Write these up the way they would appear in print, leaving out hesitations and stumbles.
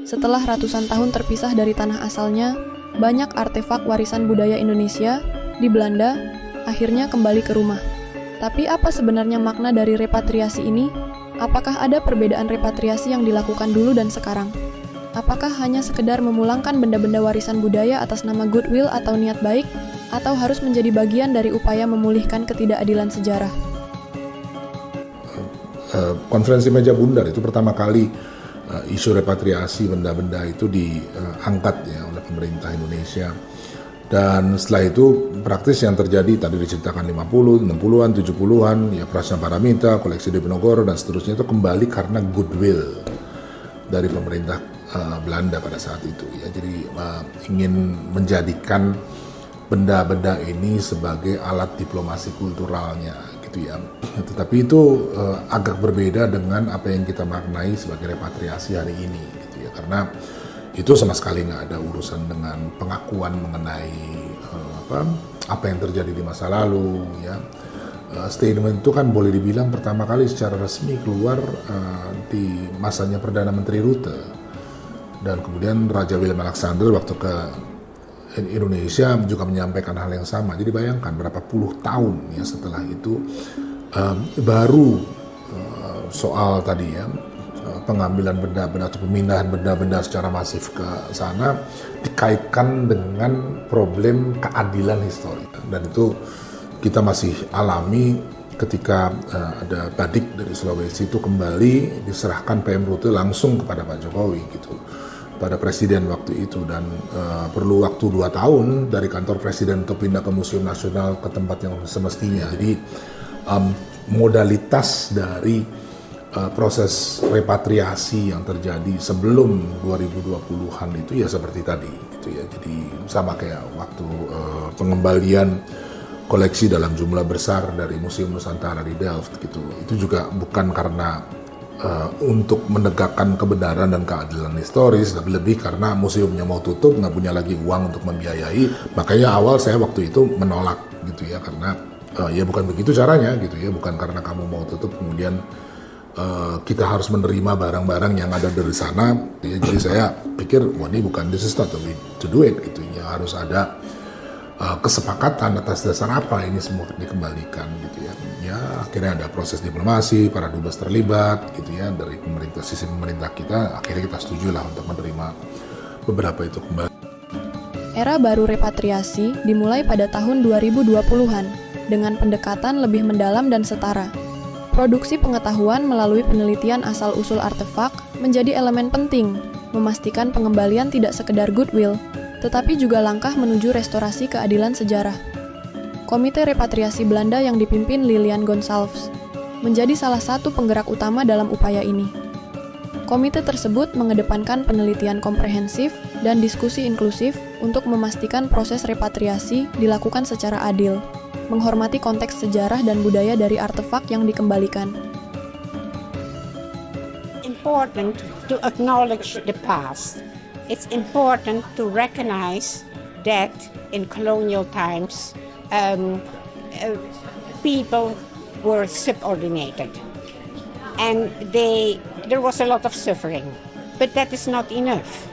Setelah ratusan tahun terpisah dari tanah asalnya, banyak artefak warisan budaya Indonesia di Belanda akhirnya kembali ke rumah. Tapi apa sebenarnya makna dari repatriasi ini? Apakah ada perbedaan repatriasi yang dilakukan dulu dan sekarang? Apakah hanya sekedar memulangkan benda-benda warisan budaya atas nama goodwill atau niat baik, atau harus menjadi bagian dari upaya memulihkan ketidakadilan sejarah? Konferensi Meja Bundar itu pertama kali isu repatriasi benda-benda itu diangkat ya oleh pemerintah Indonesia. Dan setelah itu praktis yang terjadi tadi diceritakan 50, 60-an, 70-an, ya Prasna Paramita, koleksi Diponegoro dan seterusnya itu kembali karena goodwill dari pemerintah Belanda pada saat itu ya. Jadi ingin menjadikan benda-benda ini sebagai alat diplomasi kulturalnya gitu ya. Tetapi itu agak berbeda dengan apa yang kita maknai sebagai repatriasi hari ini gitu ya, karena itu sama sekali nggak ada urusan dengan pengakuan mengenai apa yang terjadi di masa lalu ya. Statement itu kan boleh dibilang pertama kali secara resmi keluar di masanya Perdana Menteri Rutte, dan kemudian Raja Willem Alexander waktu ke Indonesia juga menyampaikan hal yang sama. Jadi bayangkan berapa puluh tahun ya setelah itu baru soal tadi ya pengambilan benda-benda atau pemindahan benda-benda secara masif ke sana dikaitkan dengan problem keadilan historis, dan itu kita masih alami ketika ada badik dari Sulawesi itu kembali diserahkan PM Rutte langsung kepada Pak Jokowi gitu, pada presiden waktu itu, dan perlu waktu 2 tahun dari kantor presiden untuk pindah ke Museum Nasional ke tempat yang semestinya. Jadi modalitas dari proses repatriasi yang terjadi sebelum 2020-an itu ya seperti tadi gitu ya. Jadi sama kayak waktu pengembalian koleksi dalam jumlah besar dari Museum Nusantara di Delft gitu. Itu juga bukan karena untuk menegakkan kebenaran dan keadilan historis, tapi lebih karena museumnya mau tutup, nggak punya lagi uang untuk membiayai. Makanya awal saya waktu itu menolak gitu ya, karena ya bukan begitu caranya gitu ya, bukan karena kamu mau tutup kemudian kita harus menerima barang-barang yang ada dari sana ya. Jadi saya pikir wah ini bukan, this is not the way to do it gitu ya, harus ada kesepakatan atas dasar apa ini semua dikembalikan gitu ya. Ya akhirnya ada proses diplomasi, para dubes terlibat gitu ya, dari pemerintah, sisi pemerintah kita, akhirnya kita setuju lah untuk menerima beberapa itu kembali. Era baru repatriasi dimulai pada tahun 2020-an dengan pendekatan lebih mendalam dan setara. Produksi pengetahuan melalui penelitian asal-usul artefak menjadi elemen penting, memastikan pengembalian tidak sekedar goodwill, tetapi juga langkah menuju restorasi keadilan sejarah. Komite Repatriasi Belanda yang dipimpin Lilian Gonsalves menjadi salah satu penggerak utama dalam upaya ini. Komite tersebut mengedepankan penelitian komprehensif dan diskusi inklusif untuk memastikan proses repatriasi dilakukan secara adil, menghormati konteks sejarah dan budaya dari artefak yang dikembalikan. Important to acknowledge the past. It's important to recognize that in colonial times, people were subordinated, and there was a lot of suffering. But that is not enough.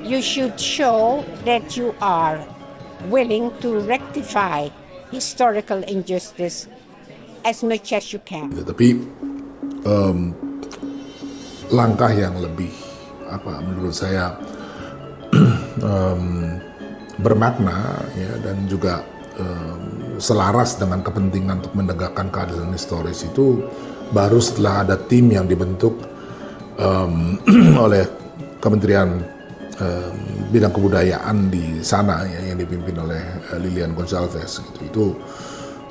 You should show that you are willing to rectify historical injustice as much as you can. Ya, tapi langkah yang lebih menurut saya bermakna ya, dan juga selaras dengan kepentingan untuk menegakkan keadilan historis itu baru setelah ada tim yang dibentuk oleh Kementerian Bidang Kebudayaan di sana ya, yang dipimpin oleh Lilian Gonsalves gitu. Itu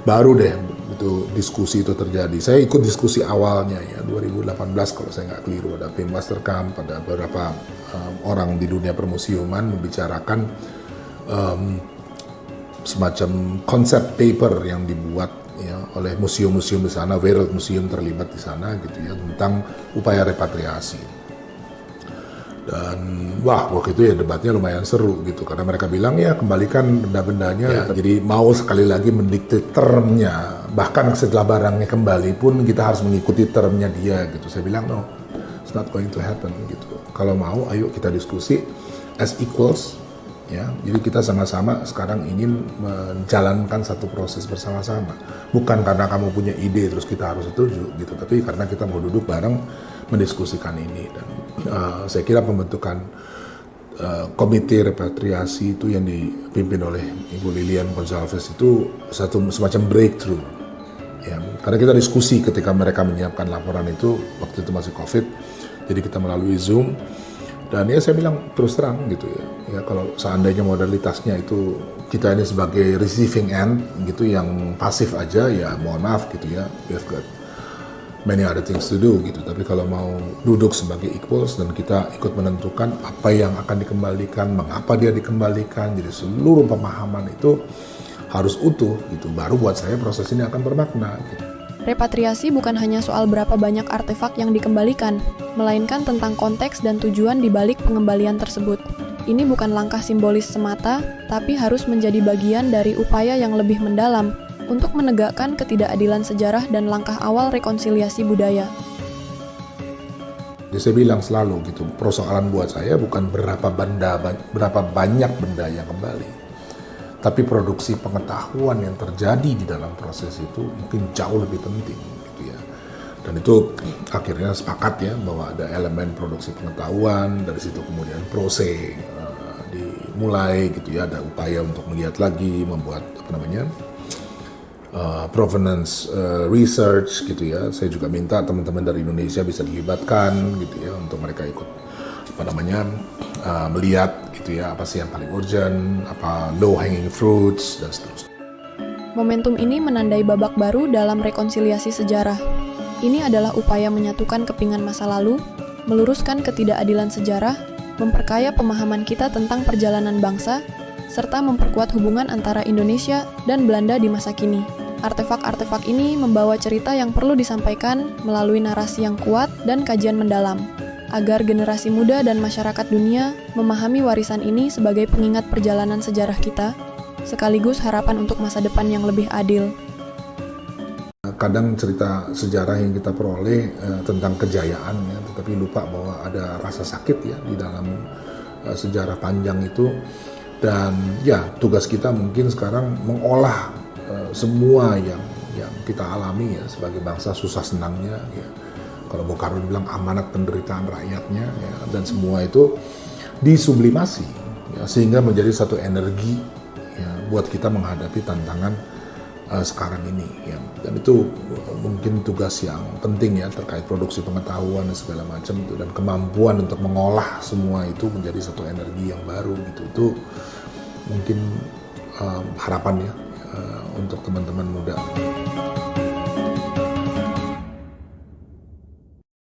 baru deh itu diskusi itu terjadi. Saya ikut diskusi awalnya ya 2018 kalau saya nggak keliru, ada Pim Westerkamp, ada beberapa orang di dunia permusiuman membicarakan semacam konsep paper yang dibuat ya oleh museum-museum di sana, Wereldmuseum terlibat di sana gitu ya, tentang upaya repatriasi. Dan waktu itu ya debatnya lumayan seru gitu, karena mereka bilang ya kembalikan benda-bendanya ya, jadi mau sekali lagi mendikte termnya, bahkan setelah barangnya kembali pun kita harus mengikuti termnya dia gitu. Saya bilang no, It's not going to happen gitu. Kalau mau, ayo kita diskusi as equals, ya. Jadi kita sama-sama sekarang ingin menjalankan satu proses bersama-sama. Bukan karena kamu punya ide terus kita harus setuju gitu, tapi karena kita mau duduk bareng mendiskusikan ini. Dan saya kira pembentukan komite repatriasi itu yang dipimpin oleh Ibu Lilian Gonzalez itu semacam breakthrough. Ya, karena kita diskusi ketika mereka menyiapkan laporan itu, waktu itu masih COVID, jadi kita melalui Zoom, dan ya saya bilang terus terang gitu ya kalau seandainya modalitasnya itu kita ini sebagai receiving end gitu, yang pasif aja, ya mohon maaf gitu ya, we have got many other things to do gitu. Tapi kalau mau duduk sebagai equals dan kita ikut menentukan apa yang akan dikembalikan, mengapa dia dikembalikan, jadi seluruh pemahaman itu harus utuh gitu, baru buat saya proses ini akan bermakna gitu. Repatriasi bukan hanya soal berapa banyak artefak yang dikembalikan, melainkan tentang konteks dan tujuan di balik pengembalian tersebut. Ini bukan langkah simbolis semata, tapi harus menjadi bagian dari upaya yang lebih mendalam untuk menegakkan ketidakadilan sejarah dan langkah awal rekonsiliasi budaya. Jadi saya bilang selalu gitu, persoalan buat saya bukan berapa banyak benda yang kembali, tapi produksi pengetahuan yang terjadi di dalam proses itu mungkin jauh lebih penting gitu ya. Dan itu akhirnya sepakat ya bahwa ada elemen produksi pengetahuan, dari situ kemudian proses dimulai gitu ya, ada upaya untuk melihat lagi, membuat provenance research gitu ya. Saya juga minta teman-teman dari Indonesia bisa dilibatkan gitu ya, untuk mereka ikut melihat gitu ya, apa sih yang paling urgent, apa low hanging fruits, dan seterusnya. Momentum ini menandai babak baru dalam rekonsiliasi sejarah. Ini adalah upaya menyatukan kepingan masa lalu, meluruskan ketidakadilan sejarah, memperkaya pemahaman kita tentang perjalanan bangsa, serta memperkuat hubungan antara Indonesia dan Belanda di masa kini. Artefak-artefak ini membawa cerita yang perlu disampaikan melalui narasi yang kuat dan kajian mendalam, agar generasi muda dan masyarakat dunia memahami warisan ini sebagai pengingat perjalanan sejarah kita, sekaligus harapan untuk masa depan yang lebih adil. Kadang cerita sejarah yang kita peroleh tentang kejayaan ya, tetapi lupa bahwa ada rasa sakit ya di dalam sejarah panjang itu. Dan ya tugas kita mungkin sekarang mengolah semua yang kita alami ya sebagai bangsa, susah senangnya ya. Kalau Bung Karno bilang amanat penderitaan rakyatnya ya, dan semua itu disublimasi ya, sehingga menjadi satu energi ya, buat kita menghadapi tantangan sekarang ini ya. Dan itu mungkin tugas yang penting ya, terkait produksi pengetahuan dan segala macam itu, dan kemampuan untuk mengolah semua itu menjadi satu energi yang baru gitu. Itu mungkin harapan ya untuk teman-teman muda.